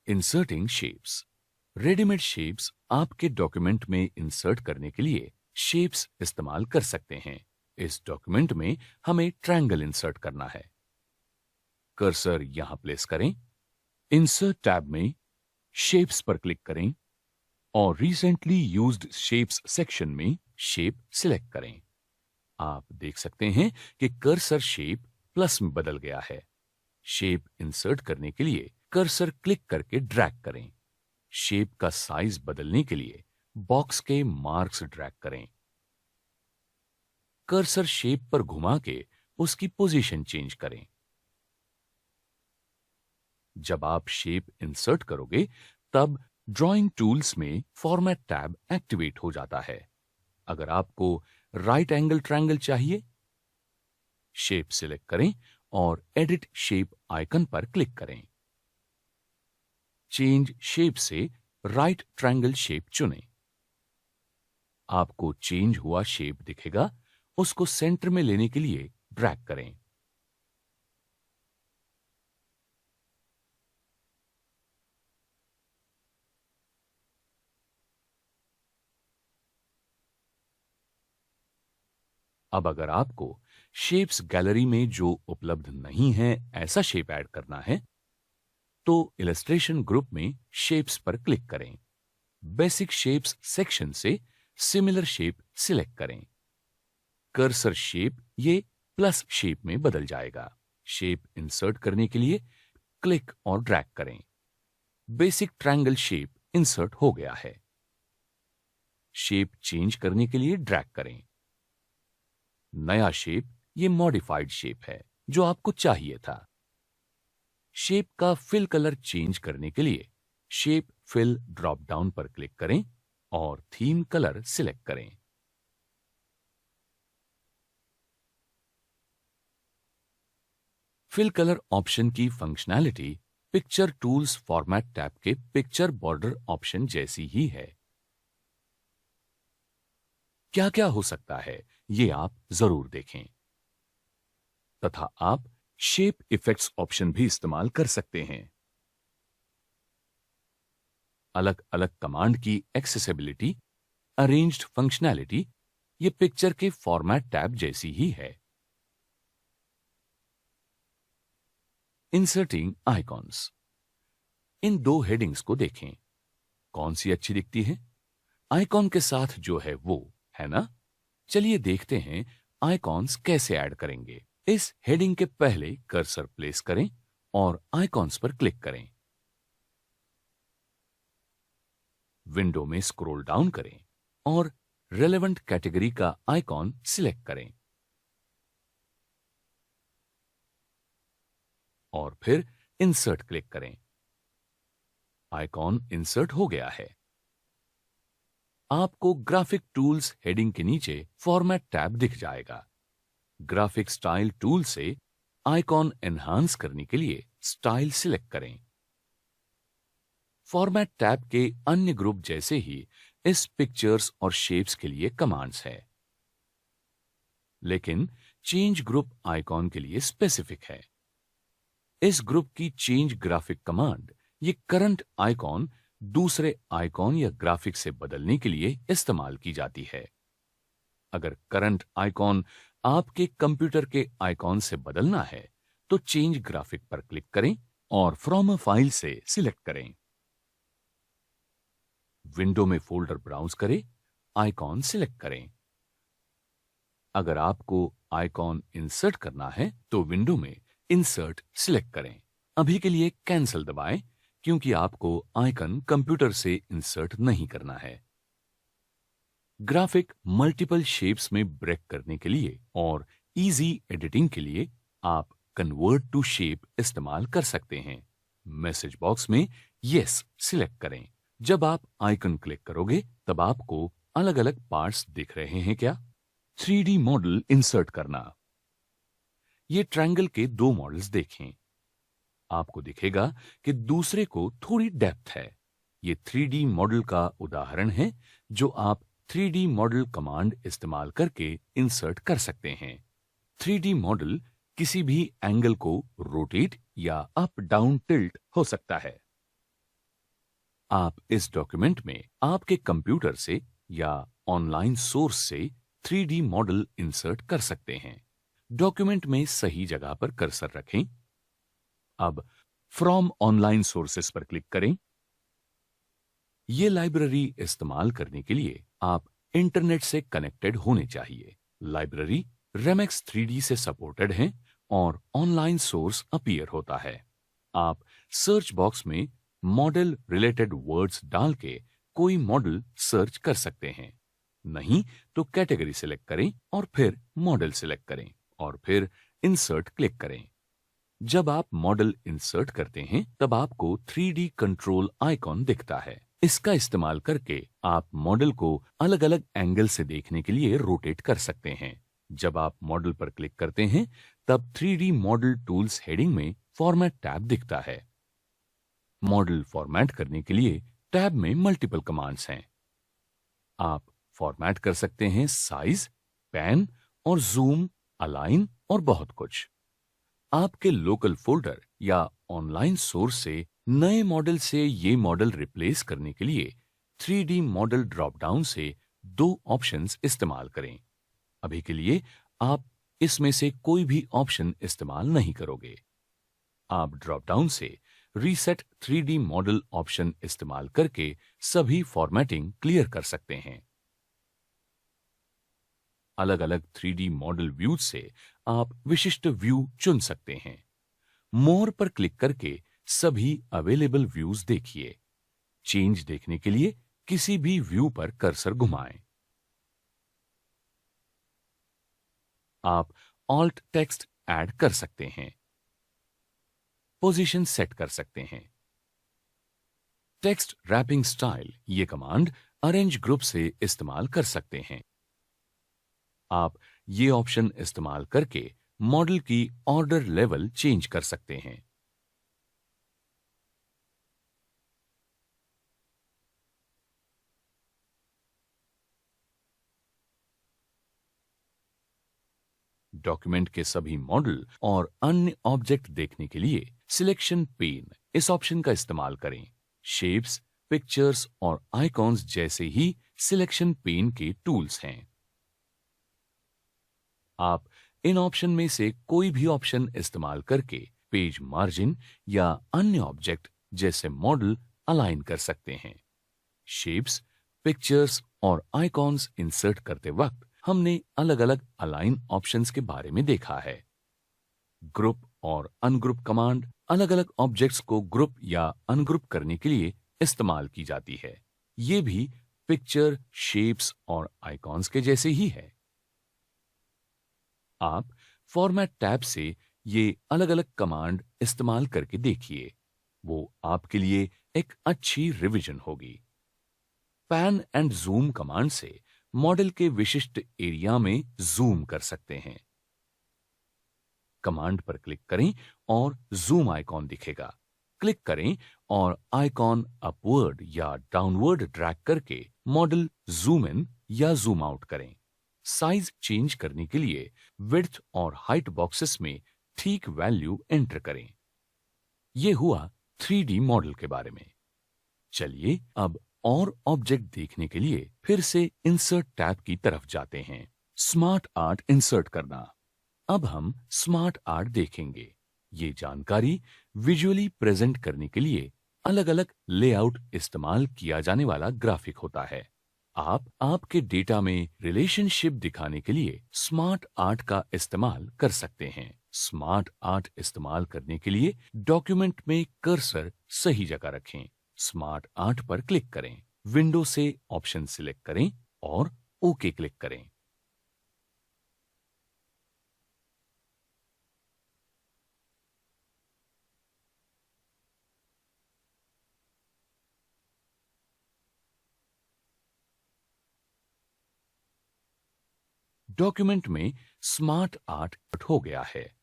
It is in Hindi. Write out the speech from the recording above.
Inserting shapes. रेडीमेड शेप्स आपके डॉक्यूमेंट में इंसर्ट करने के लिए शेप्स इस्तेमाल कर सकते हैं। इस डॉक्यूमेंट में हमें ट्रायंगल इंसर्ट करना है। कर्सर यहां प्लेस करें, इंसर्ट टैब में शेप्स पर क्लिक करें और रिसेंटली यूज्ड शेप्स सेक्शन में शेप सिलेक्ट करें। आप देख सकते हैं कि कर्सर शेप प्लस में बदल गया है। शेप इंसर्ट करने के लिए कर्सर क्लिक करके ड्रैग करें। शेप का साइज बदलने के लिए बॉक्स के मार्क्स ड्रैग करें। कर्सर शेप पर घुमा के उसकी पोजीशन चेंज करें। जब आप शेप इंसर्ट करोगे तब ड्राइंग टूल्स में फॉर्मेट टैब एक्टिवेट हो जाता है। अगर आपको राइट एंगल ट्रायंगल चाहिए, शेप सिलेक्ट करें और एडिट शेप आइकन पर क्लिक करें। चेंज शेप से राइट ट्रायंगल शेप चुनें। आपको चेंज हुआ शेप दिखेगा, उसको सेंटर में लेने के लिए ड्रैग करें। अब अगर आपको शेप्स गैलरी में जो उपलब्ध नहीं है ऐसा शेप ऐड करना है तो इलस्ट्रेशन ग्रुप में शेप्स पर क्लिक करें। बेसिक शेप्स सेक्शन से सिमिलर शेप सिलेक्ट करें। कर्सर शेप ये प्लस शेप में बदल जाएगा। शेप इंसर्ट करने के लिए क्लिक और ड्रैग करें। बेसिक ट्रायंगल शेप इंसर्ट हो गया है। शेप चेंज करने के लिए ड्रैग करें। नया शेप ये मॉडिफाइड शेप है जो आपको चाहिए था। शेप का फिल कलर चेंज करने के लिए शेप फिल ड्रॉप डाउन पर क्लिक करें और थीम कलर सिलेक्ट करें। फिल कलर ऑप्शन की functionality picture tools format tab के पिक्चर बॉर्डर ऑप्शन जैसी ही है। क्या क्या हो सकता है ये आप जरूर देखें, तथा आप शेप इफेक्ट्स ऑप्शन भी इस्तेमाल कर सकते हैं। अलग अलग कमांड की एक्सेसिबिलिटी, अरेंज्ड फंक्शनैलिटी ये पिक्चर के फॉर्मेट टैब जैसी ही है। Inserting icons. इन दो हेडिंग्स को देखें, कौन सी अच्छी दिखती है? आइकॉन के साथ जो है वो, है ना? चलिए देखते हैं आइकॉन्स कैसे ऐड करेंगे। इस हेडिंग के पहले कर्सर प्लेस करें और आइकॉन्स पर क्लिक करें। विंडो में स्क्रॉल डाउन करें और रेलेवेंट कैटेगरी का आइकॉन सिलेक्ट करें और फिर इंसर्ट क्लिक करें। आइकॉन इंसर्ट हो गया है। आपको ग्राफिक टूल्स हेडिंग के नीचे फॉर्मेट टैब दिख जाएगा। ग्राफिक स्टाइल टूल से आइकॉन एनहांस करने के लिए स्टाइल सिलेक्ट करें। फॉर्मेट टैब के अन्य ग्रुप जैसे ही इस पिक्चर्स और शेप्स के लिए कमांड्स है, लेकिन चेंज ग्रुप आइकॉन के लिए स्पेसिफिक है। इस ग्रुप की चेंज ग्राफिक कमांड ये करंट आइकॉन दूसरे आइकॉन या ग्राफिक से बदलने के लिए इस्तेमाल की जाती है। अगर करंट आइकॉन आपके कंप्यूटर के आइकॉन से बदलना है तो चेंज ग्राफिक पर क्लिक करें और फ्रॉम अ फाइल से सिलेक्ट करें। विंडो में फोल्डर ब्राउज करें, आइकॉन सिलेक्ट करें। अगर आपको आइकॉन इंसर्ट करना है तो विंडो में इंसर्ट सिलेक्ट करें। अभी के लिए कैंसिल दबाएं क्योंकि आपको आइकन कंप्यूटर से इंसर्ट नहीं करना है। ग्राफिक मल्टीपल शेप्स में ब्रेक करने के लिए और इजी एडिटिंग के लिए आप कन्वर्ट टू शेप इस्तेमाल कर सकते हैं। मैसेज बॉक्स में यस सिलेक्ट करें। जब आप आइकन क्लिक करोगे तब आपको अलग अलग पार्ट्स दिख रहे हैं क्या? 3D मॉडल इंसर्ट करना। ये ट्रायंगल के दो मॉडल्स देखें। आपको दिखेगा कि दूसरे को थोड़ी डेप्थ है। ये 3D मॉडल का उदाहरण है जो आप 3D मॉडल कमांड इस्तेमाल करके इंसर्ट कर सकते हैं। 3D मॉडल किसी भी एंगल को रोटेट या अप डाउन टिल्ट हो सकता है। आप इस डॉक्यूमेंट में आपके कंप्यूटर से या ऑनलाइन सोर्स से 3D मॉडल इंसर्ट कर सकते हैं। डॉक्यूमेंट में सही जगह पर कर्सर रखें। अब फ्रॉम ऑनलाइन सोर्सेस पर क्लिक करें। ये लाइब्रेरी इस्तेमाल करने के लिए आप इंटरनेट से कनेक्टेड होने चाहिए। लाइब्रेरी रेमेक्स 3D से सपोर्टेड है और ऑनलाइन सोर्स अपीयर होता है। आप सर्च बॉक्स में मॉडल रिलेटेड वर्ड्स डाल के कोई मॉडल सर्च कर सकते हैं। नहीं तो कैटेगरी सिलेक्ट करें और फिर मॉडल सिलेक्ट करें और फिर इंसर्ट क्लिक करें। जब आप मॉडल इंसर्ट करते हैं तब आपको 3D कंट्रोल आइकॉन दिखता है। इसका इस्तेमाल करके आप मॉडल को अलग अलग एंगल से देखने के लिए रोटेट कर सकते हैं। जब आप मॉडल पर क्लिक करते हैं तब 3D मॉडल टूल्स हेडिंग में फॉर्मेट टैब दिखता है। मॉडल फॉर्मेट करने के लिए टैब में मल्टीपल कमांड्स हैं। आप फॉर्मेट कर सकते हैं साइज, पैन और जूम, अलाइन और बहुत कुछ। आपके लोकल फोल्डर या ऑनलाइन सोर्स से नए मॉडल से ये मॉडल रिप्लेस करने के लिए 3D मॉडल ड्रॉप डाउन से 2 ऑप्शंस इस्तेमाल करें। अभी के लिए आप इसमें से कोई भी ऑप्शन इस्तेमाल नहीं करोगे। आप ड्रॉप डाउन से रीसेट 3D मॉडल ऑप्शन इस्तेमाल करके सभी फॉर्मेटिंग क्लियर कर सकते हैं। अलग अलग 3D मॉडल व्यूज से आप विशिष्ट व्यू चुन सकते हैं। मोर पर क्लिक करके सभी अवेलेबल व्यूज देखिए। चेंज देखने के लिए किसी भी व्यू पर कर्सर घुमाएं। आप ऑल्ट टेक्स्ट ऐड कर सकते हैं। पोजीशन सेट कर सकते हैं। टेक्स्ट रैपिंग स्टाइल ये कमांड अरेंज ग्रुप से इस्तेमाल कर सकते हैं। आप ये ऑप्शन इस्तेमाल करके मॉडल की ऑर्डर लेवल चेंज कर सकते हैं। डॉक्यूमेंट के सभी मॉडल और अन्य ऑब्जेक्ट देखने के लिए सिलेक्शन पेन इस ऑप्शन का इस्तेमाल करें। शेप्स, पिक्चर्स और आइकॉन्स जैसे ही सिलेक्शन पेन के टूल्स हैं। आप इन ऑप्शन में से कोई भी ऑप्शन इस्तेमाल करके पेज मार्जिन या अन्य ऑब्जेक्ट जैसे मॉडल अलाइन कर सकते हैं। शेप्स, पिक्चर्स और आइकॉन्स इंसर्ट करते वक्त हमने अलग अलग अलाइन ऑप्शंस के बारे में देखा है। ग्रुप और अनग्रुप कमांड अलग अलग ऑब्जेक्ट्स को ग्रुप या अनग्रुप करने के लिए इस्तेमाल की जाती है। ये भी पिक्चर, शेप्स और आइकॉन्स के जैसे ही है। आप फॉर्मेट टैब से ये अलग अलग कमांड इस्तेमाल करके देखिए। वो आपके लिए एक अच्छी रिवीजन होगी। पैन एंड जूम कमांड से मॉडल के विशिष्ट एरिया में जूम कर सकते हैं। कमांड पर क्लिक करें और जूम आइकॉन दिखेगा। क्लिक करें और आइकॉन अपवर्ड या डाउनवर्ड ड्रैग करके मॉडल जूम इन या जूम आउट करें। साइज चेंज करने के लिए विड्थ और हाइट बॉक्सेस में ठीक वैल्यू एंटर करें। यह हुआ 3D मॉडल के बारे में। चलिए अब और ऑब्जेक्ट देखने के लिए फिर से इंसर्ट टैब की तरफ जाते हैं। स्मार्ट आर्ट इंसर्ट करना। अब हम स्मार्ट आर्ट देखेंगे। ये जानकारी विजुअली प्रेजेंट करने के लिए अलग अलग लेआउट इस्तेमाल किया जाने वाला ग्राफिक होता है। आप आपके डेटा में रिलेशनशिप दिखाने के लिए स्मार्ट आर्ट का इस्तेमाल कर सकते हैं। स्मार्ट आर्ट इस्तेमाल करने के लिए डॉक्यूमेंट में कर्सर सही जगह रखें। स्मार्ट आर्ट पर क्लिक करें। विंडो से ऑप्शन सिलेक्ट करें और ओके क्लिक करें। डॉक्यूमेंट में स्मार्ट आर्ट हो गया है।